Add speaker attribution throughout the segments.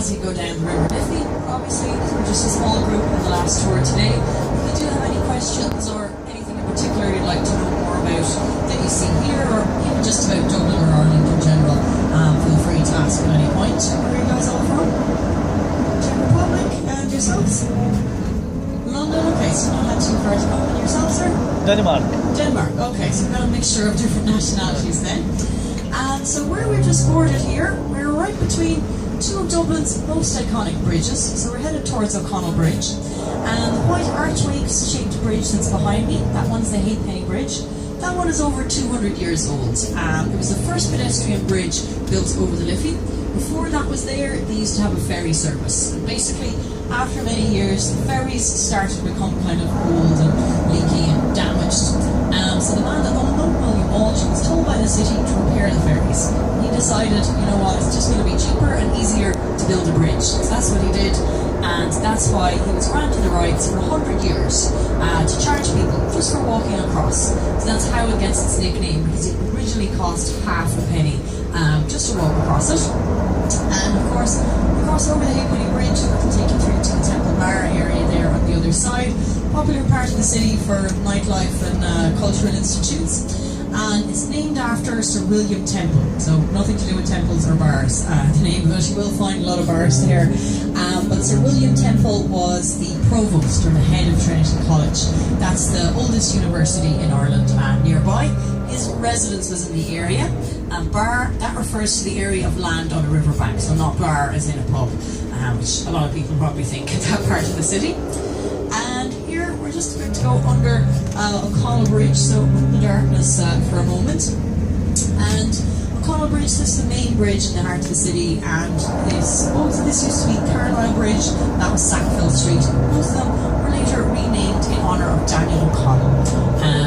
Speaker 1: as you go down the River Liffey. Obviously, we're just a small group in the last tour today. If you do have any questions or anything in particular you'd like to know more about that you see here, or even just about Dublin or Ireland in general, feel free to ask at any point. Where are you guys all from? Czech Republic, and yourselves? London, okay, so not had too far to go. And yourself, sir?
Speaker 2: Denmark.
Speaker 1: Denmark, okay, so we've got a mixture of different nationalities then. So where we've just boarded here, we're right between two of Dublin's most iconic bridges. So we're headed towards O'Connell Bridge. And the white archway-shaped bridge that's behind me, that one's the Halfpenny Bridge. That one is over 200 years old. It was the first pedestrian bridge built over the Liffey. Before that was there, they used to have a ferry service. And basically, after many years, the ferries started to become kind of old and leaky and damaged. So the man that owned them, William Walsh, was told by the city to repair the ferries. He decided, you know what, it's just going to be cheaper and easier to build a bridge. So that's what he did, and that's why he was granted the rights for 100 years to charge people just for walking across. So that's how it gets its nickname, because it originally cost half a penny just to walk across it. And of course, we cross over the Halfpenny Bridge, that'll take you through to the Temple Bar area there on the other side. Popular part of the city for nightlife and cultural institutes. And it's named after Sir William Temple, so nothing to do with temples or bars, the name of it. You will find a lot of bars there. But Sir William Temple was the provost or the head of Trinity College. That's the oldest university in Ireland and nearby. His residence was in the area. And bar, that refers to the area of land on a riverbank, so not bar as in a pub, which a lot of people probably think is that part of the city. And here we're just about to go under O'Connell Bridge, so in the darkness for a moment. And O'Connell Bridge, this is the main bridge in the heart of the city, and this used to be Carlisle Bridge, that was Sackville Street. Both of them were later renamed in honour of Daniel O'Connell.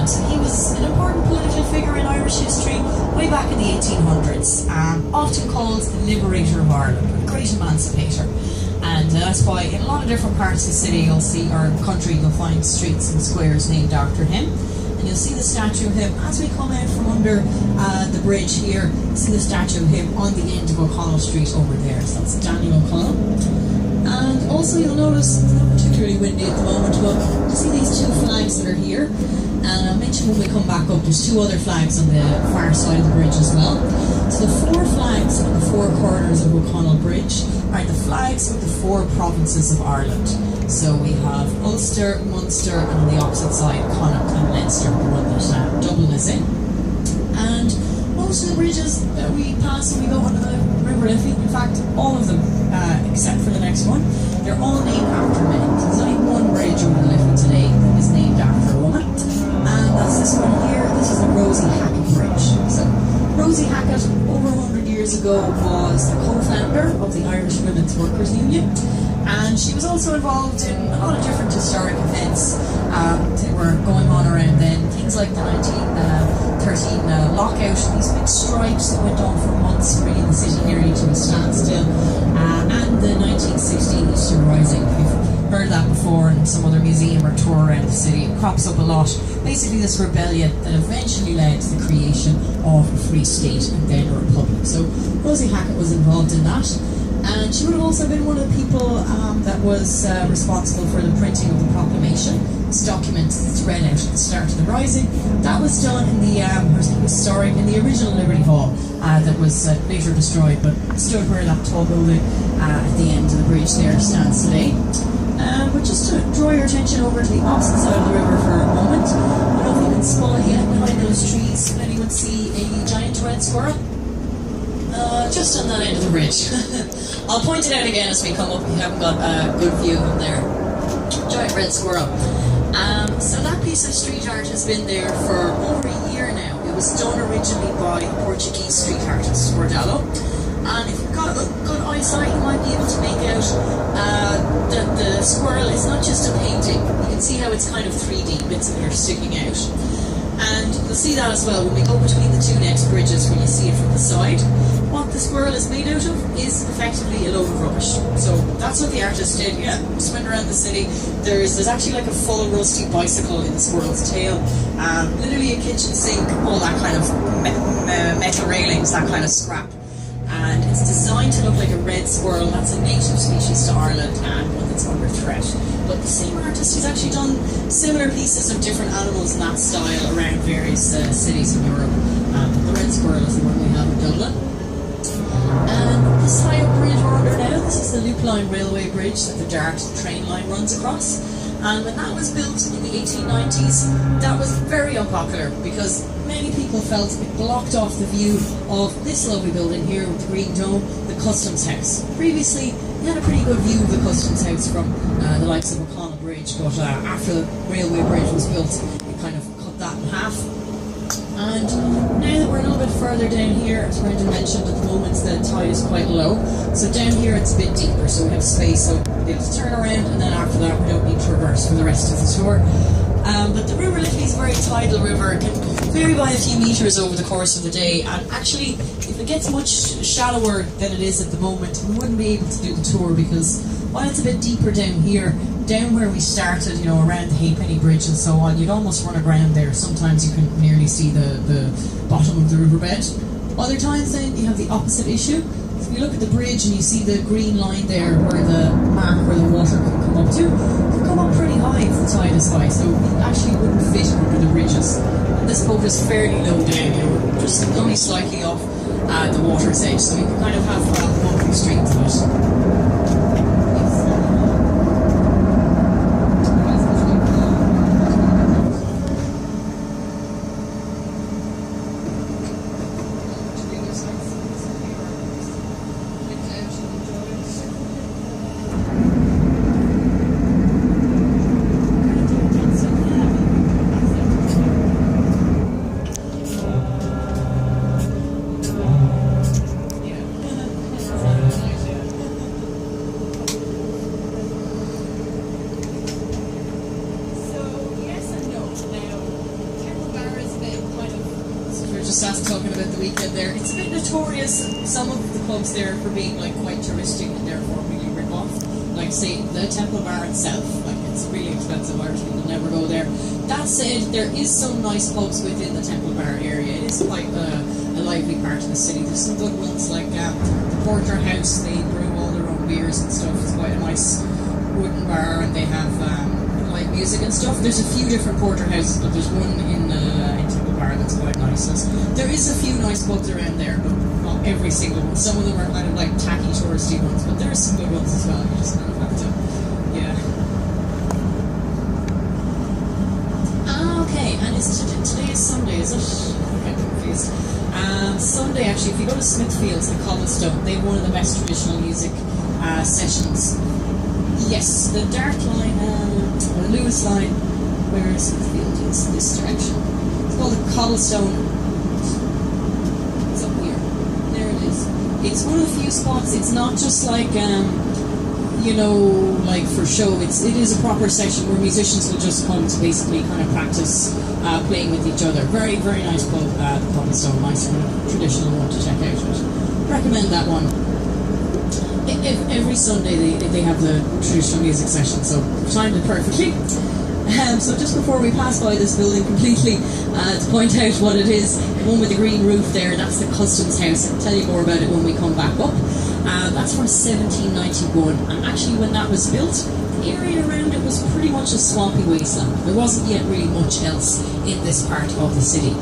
Speaker 1: So he was an important political figure in Irish history way back in the 1800s, often called the liberator of Ireland, or the great emancipator. And that's why in a lot of different parts of the city you'll see, or country, you'll find streets and squares named after him. And you'll see the statue of him as we come out from under the bridge here. You'll see the statue of him on the end of O'Connell Street over there. So that's Daniel O'Connell. And also you'll notice, it's not particularly windy at the moment, but you see these two flags that are here. And I'll mention when we come back up, there's two other flags on the far side of the bridge as well. So the four flags on the four corners of O'Connell Bridge are the flags of the four provinces of Ireland. So we have Ulster, Munster, and on the opposite side, Connacht and Leinster, the one that Dublin is in. And most of the bridges that we pass when we go under the River Liffey, in fact, all of them, except for the next one, they're all named after men. So there's only one bridge over the Liffey today that is named after a woman. And that's this one here. This is the Rosie Hackett Bridge. So Rosie Hackett, over 100 years ago, was the co-founder of the Irish Women's Workers' Union. And she was also involved in a lot of different historic events that were going on around then. Things like the 1913 lockout, these big strikes that went on for months, bringing the city nearly to a standstill, and the 1916 Easter Rising. If you've heard that before in some other museum or tour around the city, it crops up a lot. Basically this rebellion that eventually led to the creation of a free state and then a republic. So Rosie Hackett was involved in that. And she would have also been one of the people that was responsible for the printing of the proclamation. This document that's read out at the start of the Rising. That was done in the in the original Liberty Hall that was later destroyed, but stood where that tall building at the end of the bridge there stands today. But just to draw your attention over to the opposite side of the river for a moment. I don't know if you can spot yet behind those trees. Can anyone see a giant red squirrel? Just on that end of the bridge. I'll point it out again as we come up if you haven't got a good view of them there. Giant red squirrel. So that piece of street art has been there for over a year now. It was done originally by a Portuguese street artist, Bordello. And if you've got good eyesight, you might be able to make out that the squirrel is not just a painting. You can see how it's kind of 3D, bits of it are sticking out. And you'll see that as well when we go between the two next bridges when you see it from the side. What the squirrel is made out of is effectively a load of rubbish. So that's what the artist did, just went around the city. There's actually like a full rusty bicycle in the squirrel's tail, literally a kitchen sink, all that kind of metal railings, that kind of scrap. and it's designed to look like a red squirrel. That's a native species to Ireland and one that's under threat. But the same artist has actually done similar pieces of different animals in that style around various cities in Europe. The red squirrel is the one we have in Dublin. And this high-up bridge we're under now, this is the Loop Line Railway Bridge that the Dart train line runs across. And when that was built in the 1890s, that was very unpopular because many people felt it blocked off the view of this lovely building here with the green dome, the Customs House. Previously, you had a pretty good view of the Customs House from the likes of O'Connell Bridge, but after the railway bridge was built, it kind of cut that in half. And now that we're a little bit further down here, as Brendan mentioned, at the moment the tide is quite low. So down here it's a bit deeper, so we have space, so we have to turn around, and then after that we don't need to reverse for the rest of the tour. But the River Liffey is a very tidal river. It can vary by a few metres over the course of the day, and actually if it gets much shallower than it is at the moment, we wouldn't be able to do the tour because while it's a bit deeper down here, down where we started, you know, around the Halfpenny Bridge and so on, you'd almost run aground there. Sometimes you can nearly see the bottom of the riverbed. Other times then you have the opposite issue. If you look at the bridge and you see the green line there where the mark where the water can come up to, it can come up pretty high if the tide is high, so it actually wouldn't fit under the bridges. And this boat is fairly low down, you know, just only slightly off the water's edge, so you can kind of have bumpy streets of it. Just talking about the weekend there. It's a bit notorious, some of the clubs there, for being like quite touristic and therefore really rip off. Like say the Temple Bar itself, like it's really expensive, Irish people never go there. That said, there is some nice pubs within the Temple Bar area. It is quite a lively part of the city. There's some good ones like the Porter House, they brew all their own beers and stuff. It's quite a nice wooden bar and they have live music and stuff. There's a few different porter houses, but there's one in Temple Bar that's quite nice. There is a few nice pubs around there, but not every single one. Some of them are kind of like tacky touristy ones, but there's some good ones as well. You just kind of have to, yeah. Okay, and today is Sunday, is it? I'm confused. Sunday, actually, if you go to Smithfields and Cobblestone, they have one of the best traditional music sessions. Yes, the Dart line, or the Lewis line, where is Smithfield? It's this direction. It's called the Cobblestone. It's up here. There it is. It's one of the few spots. It's not just like, you know, like for show. It is a proper session where musicians will just come to basically kind of practice playing with each other. Very, very nice pub, the Cobblestone. Nice kind of traditional one to check out. Recommend that one. Every Sunday they have the traditional music session, so timed it perfectly. So just before we pass by this building completely, to point out what it is, the one with the green roof there, that's the Customs House. I'll tell you more about it when we come back up. That's from 1791, and actually when that was built, the area around it was pretty much a swampy wasteland. There wasn't yet really much else in this part of the city.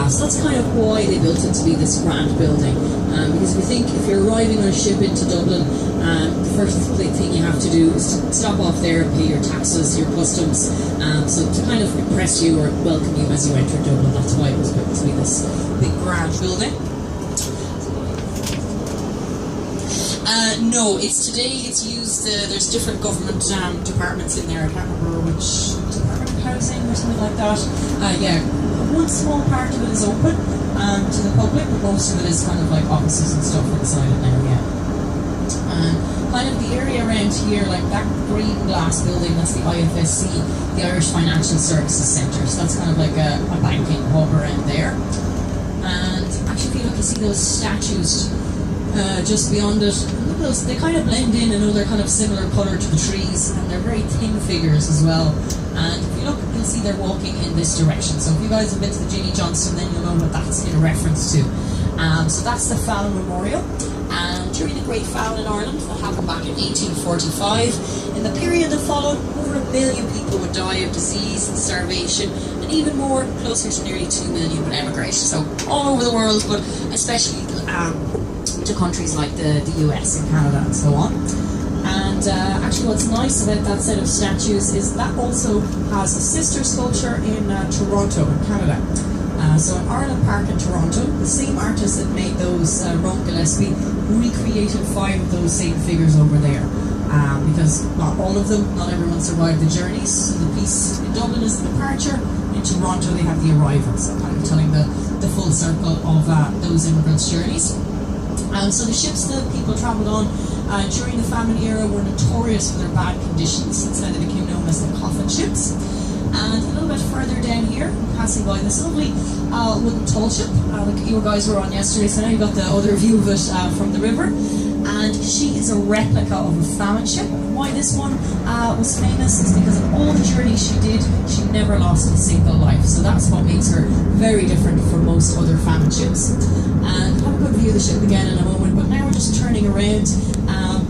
Speaker 1: So that's kind of why they built it to be this grand building. Because we think if you're arriving on a ship into Dublin, the first thing you have to do is to stop off there and pay your taxes, your customs, so to kind of impress you or welcome you as you enter Dublin. That's why it was built to be this big grand building. No, it's used, there's different government departments in there. I can't remember which department of housing or something like that. Yeah, one small part of it is open to the public, but most of it is kind of like offices and stuff inside it now, yeah. Kind of the area around here, like that green glass building, that's the IFSC, the Irish Financial Services Centre. So that's kind of like a banking hub around there. And actually, if you look, you see those statues just beyond it. Look at those, they kind of blend in, and they're kind of similar colour to the trees, and they're very thin figures as well. And if you look, you'll see they're walking in this direction. So if you guys have been to the Ginny Johnston, then you'll know what that's in reference to. So that's the Fallon Memorial. And during the Great Famine in Ireland, that happened back in 1845, in the period that followed, over 1 million people would die of disease and starvation, and even more, closer to nearly 2 million would emigrate. So all over the world, but especially to countries like the US and Canada and so on. And actually what's nice about that set of statues is that also has a sister sculpture in Toronto in Canada. So in Ireland Park in Toronto, the same artist that made those, Ron Gillespie, recreated 5 of those same figures over there. Because not all of them, not everyone survived the journeys. So the piece in Dublin is the departure, in Toronto they have the arrival, so kind of telling the full circle of those immigrants' journeys. So the ships that people travelled on during the famine era were notorious for their bad conditions. Instead they became known as the coffin ships. And a little bit further down here, passing by this lovely wooden tall ship that you guys were on yesterday, so now you've got the other view of it from the river. And she is a replica of a famine ship. And why this one was famous is because of all the journeys she did, she never lost a single life. So that's what makes her very different from most other famine ships. And I'll have a good view of the ship again in a moment, but now we're just turning around.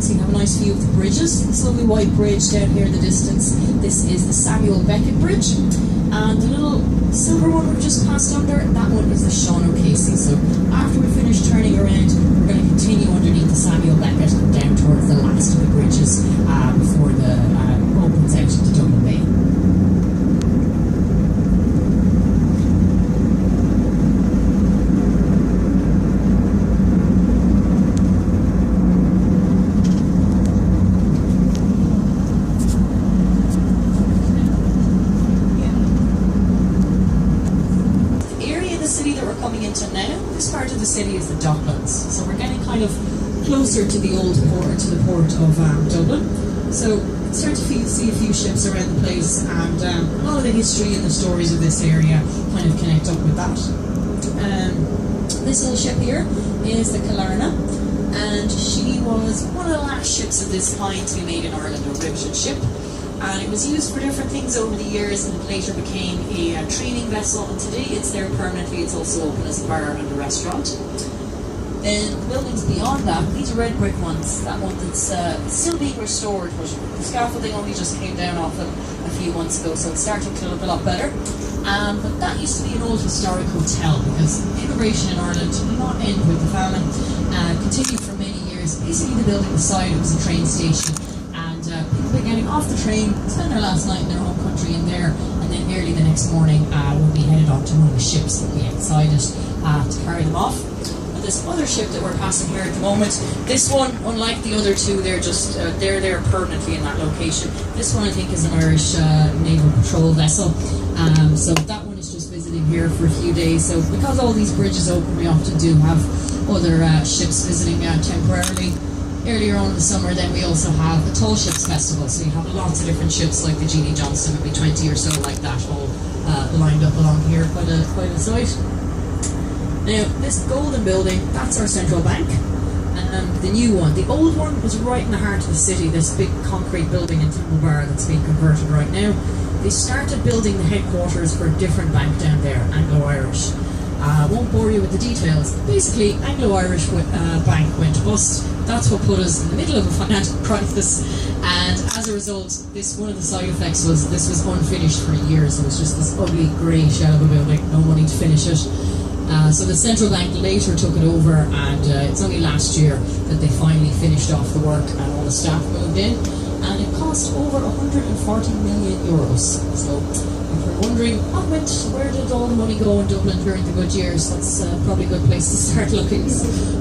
Speaker 1: So you have a nice view of the bridges. This lovely white bridge down here in the distance, this is the Samuel Beckett Bridge. And the little silver one we've just passed under, that one is the Sean O'Casey. So after we finish turning around, we're going to continue underneath the Samuel Beckett and down towards the last of the bridges before the opens out into Dublin Bay. Part of the city is the Docklands, so we're getting kind of closer to the old port, to the port of Dublin. So start to see a few ships around the place, and a lot of the history and the stories of this area kind of connect up with that. This little ship here is the Killarney, and she was one of the last ships of this kind to be made in Ireland, a riveted ship. And it was used for different things over the years, and it later became a training vessel, and today it's there permanently. It's also open as a bar and a restaurant. Then the buildings beyond that, these are red brick ones, that one that's still being restored, but the scaffolding only just came down off it a few months ago, so it's starting to look a lot better. But that used to be an old historic hotel, because immigration in Ireland did not end with the famine, continued for many years. Basically the building beside it was a train station. People were getting off the train, spend their last night in their home country in there, and then early the next morning we'll be headed on to one of the ships that we outside it to carry them off. And this other ship that we're passing here at the moment, this one, unlike the other two, they're just they're there permanently in that location. This one I think is an Irish naval patrol vessel, so that one is just visiting here for a few days. So because all these bridges open, we often do have other ships visiting temporarily. Earlier on in the summer, then we also have the Tall Ships Festival, so you have lots of different ships like the Jeannie Johnston, maybe 20 or so like that, all lined up along here, quite a sight. Now, this golden building, that's our central bank, and the new one. The old one was right in the heart of the city, this big concrete building in Temple Bar that's being converted right now. They started building the headquarters for a different bank down there, Anglo-Irish. I won't bore you with the details. Basically, Anglo-Irish bank went bust. That's what put us in the middle of a financial crisis, and as a result, one of the side effects was this was unfinished for years. It was just this ugly grey shell of a building, no money to finish it. So the central bank later took it over, and it's only last year that they finally finished off the work and all the staff moved in, and it cost over 140 million euros. So if you're wondering where did all the money go in Dublin during the good years, that's probably a good place to start looking.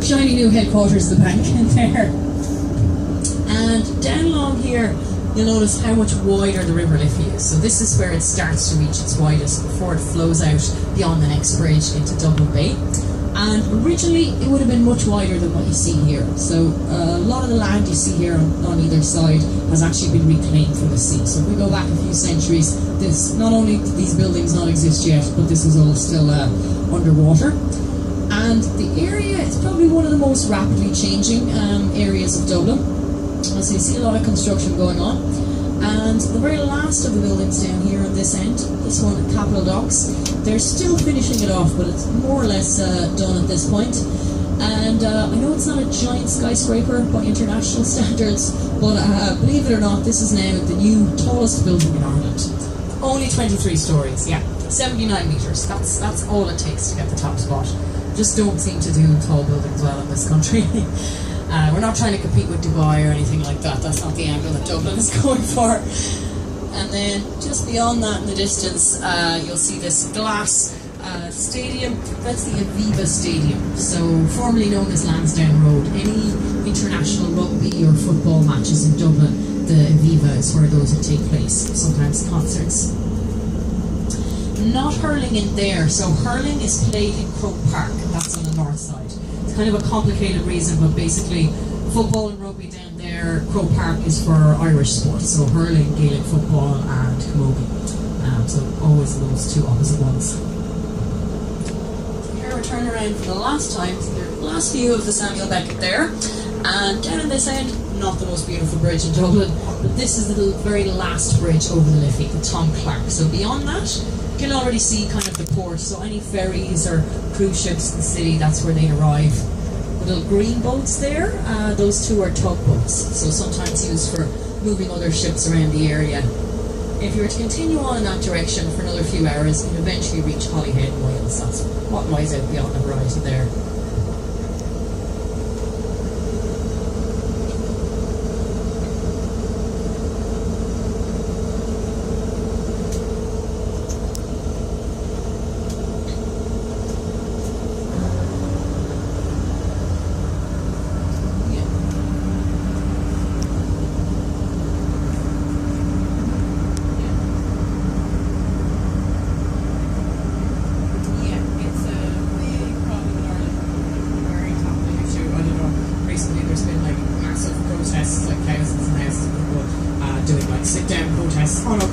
Speaker 1: Shiny new headquarters of the bank in there. And down along here, you'll notice how much wider the River Liffey is. So this is where it starts to reach its widest before it flows out beyond the next bridge into Dublin Bay. And originally it would have been much wider than what you see here. So a lot of the land you see here on either side has actually been reclaimed from the sea. So if we go back a few centuries, not only did these buildings not exist yet, but this is all still underwater. And the area is probably one of the most rapidly changing areas of Dublin. So you see a lot of construction going on. And the very last of the buildings down here on this end, this one at Capitol Docks, they're still finishing it off, but it's more or less done at this point. And I know it's not a giant skyscraper by international standards, but believe it or not, this is now the new tallest building in Ireland. Only 23 stories, yeah. 79 metres. That's all it takes to get the top spot. Just don't seem to do tall buildings well in this country. We're not trying to compete with Dubai or anything like that. That's not the angle that Dublin is going for. And then just beyond that in the distance, you'll see this glass stadium. That's the Aviva Stadium, so formerly known as Lansdowne Road. Any international rugby or football matches in Dublin, the Aviva is where those would take place, sometimes concerts. Not hurling in there, so hurling is played in Croke Park, that's on the north side. It's kind of a complicated reason, but basically football and rugby down there, Croke Park is for Irish sports, so hurling, Gaelic football and camogie. So always those two opposite ones. Here we turn around for the last time, so the last view of the Samuel Beckett there, and down on this end, not the most beautiful bridge in Dublin, but this is the very last bridge over the Liffey, the Tom Clark. So beyond that, you can already see kind of the port, so any ferries or cruise ships in the city, that's where they'd arrive. The little green boats there, those two are tugboats, so sometimes used for moving other ships around the area. If you were to continue on in that direction for another few hours, you'd eventually reach Holyhead in Wales. That's what lies out beyond the horizon there.